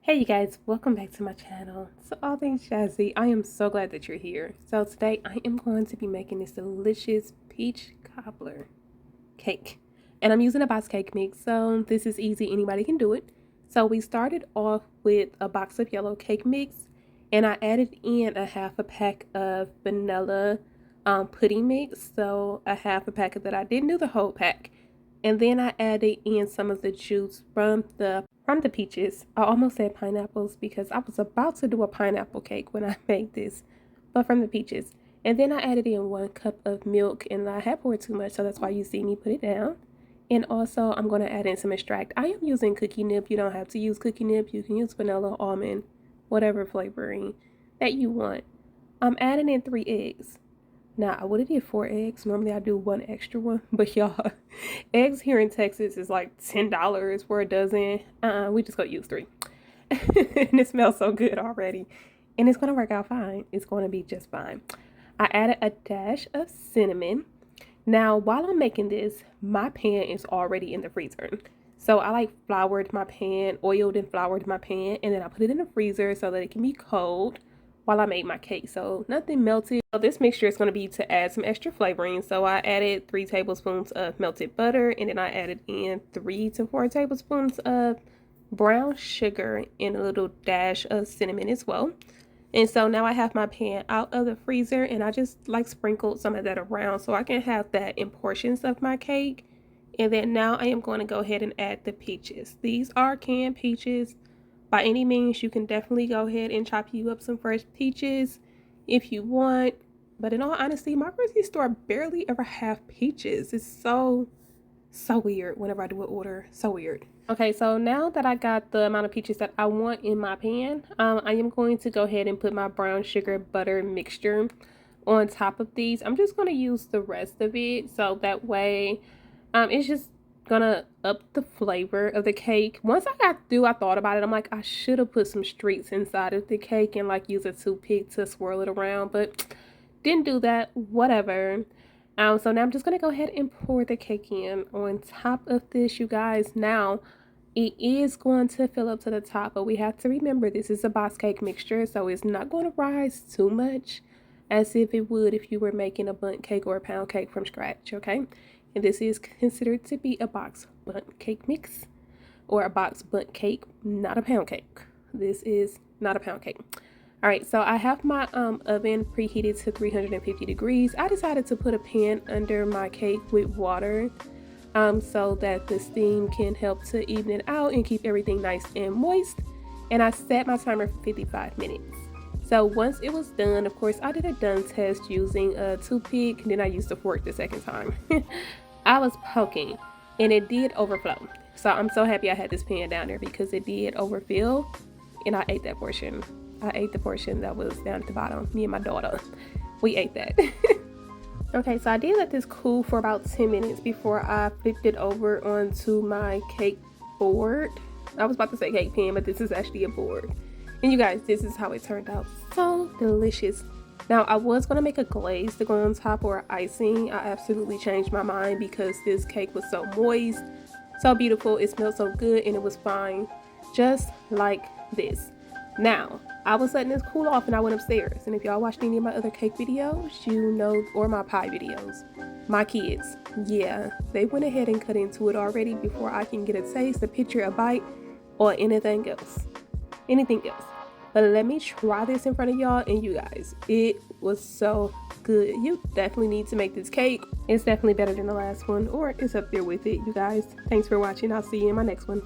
Hey you guys, welcome back to my channel. So all things jazzy, I am so glad that you're here. So today I am going to be making this delicious peach cobbler cake. And I'm using a box cake mix, so this is easy, anybody can do it. So we started off with a box of yellow cake mix, and I added in a half a pack of vanilla pudding mix. So a half a pack of that, I didn't do the whole pack. And then I added in some of the juice from the peaches. I almost said pineapples because I was about to do a pineapple cake when I made this, but from the peaches. And then I added in 1 cup of milk, and I had poured too much, so that's why you see me put it down. And also I'm going to add in some extract. I am using cookie nib. You don't have to use cookie nib. You can use vanilla, almond, whatever flavoring that you want. I'm adding in 3 eggs. Now, I would have did 4 eggs. Normally, I do 1 extra one. But y'all, eggs here in Texas is like $10 for a dozen. We just gonna use 3. And it smells so good already. And it's going to work out fine. It's going to be just fine. I added a dash of cinnamon. Now, while I'm making this, my pan is already in the freezer. So I like floured my pan, oiled and floured my pan. And then I put it in the freezer so that it can be cold while I made my cake, so nothing melted. So this mixture is going to be to add some extra flavoring. So I added 3 tablespoons of melted butter, and then I added in 3 to 4 tablespoons of brown sugar and a little dash of cinnamon as well. And so now I have my pan out of the freezer, and I just like sprinkled some of that around so I can have that in portions of my cake. And then now I am going to go ahead and add the peaches. These are canned peaches. By any means, you can definitely go ahead and chop you up some fresh peaches if you want. But in all honesty, my grocery store barely ever have peaches. It's so weird whenever I do an order. So weird. Okay, so now that I got the amount of peaches that I want in my pan, I am going to go ahead and put my brown sugar butter mixture on top of these. I'm just going to use the rest of it so that way it's just gonna up the flavor of the cake. Once I got through, I thought about it. I'm like, I should have put some streaks inside of the cake and like use a toothpick to swirl it around, but didn't do that. Whatever. So now I'm just gonna go ahead and pour the cake in on top of this, you guys. Now it is going to fill up to the top, but we have to remember this is a box cake mixture, so it's not going to rise too much as if it would if you were making a bundt cake or a pound cake from scratch. Okay, and this is considered to be a box bundt cake mix or a box bundt cake, not a pound cake. This is not a pound cake. All right, so I have my oven preheated to 350 degrees. I decided to put a pan under my cake with water so that the steam can help to even it out and keep everything nice and moist. And I set my timer for 55 minutes. So once it was done, of course, I did a done test using a toothpick, and then I used a fork the second time. I was poking, and it did overflow. So I'm so happy I had this pan down there because it did overfill, and I ate that portion. I ate the portion that was down at the bottom. Me and my daughter, we ate that. Okay, so I did let this cool for about 10 minutes before I flipped it over onto my cake board. I was about to say cake pan, but this is actually a board. And you guys, this is how it turned out. So delicious. Now, I was going to make a glaze to go on top or icing. I absolutely changed my mind because this cake was so moist, so beautiful. It smelled so good, and it was fine, just like this. Now, I was letting this cool off and I went upstairs. And if y'all watched any of my other cake videos, you know, or my pie videos, my kids, yeah, they went ahead and cut into it already before I can get a taste, a picture, a bite, or anything else. But let me try this in front of y'all, and you guys, it was so good. You definitely need to make this cake. It's definitely better than the last one, or it's up there with it, you guys. Thanks for watching. I'll see you in my next one.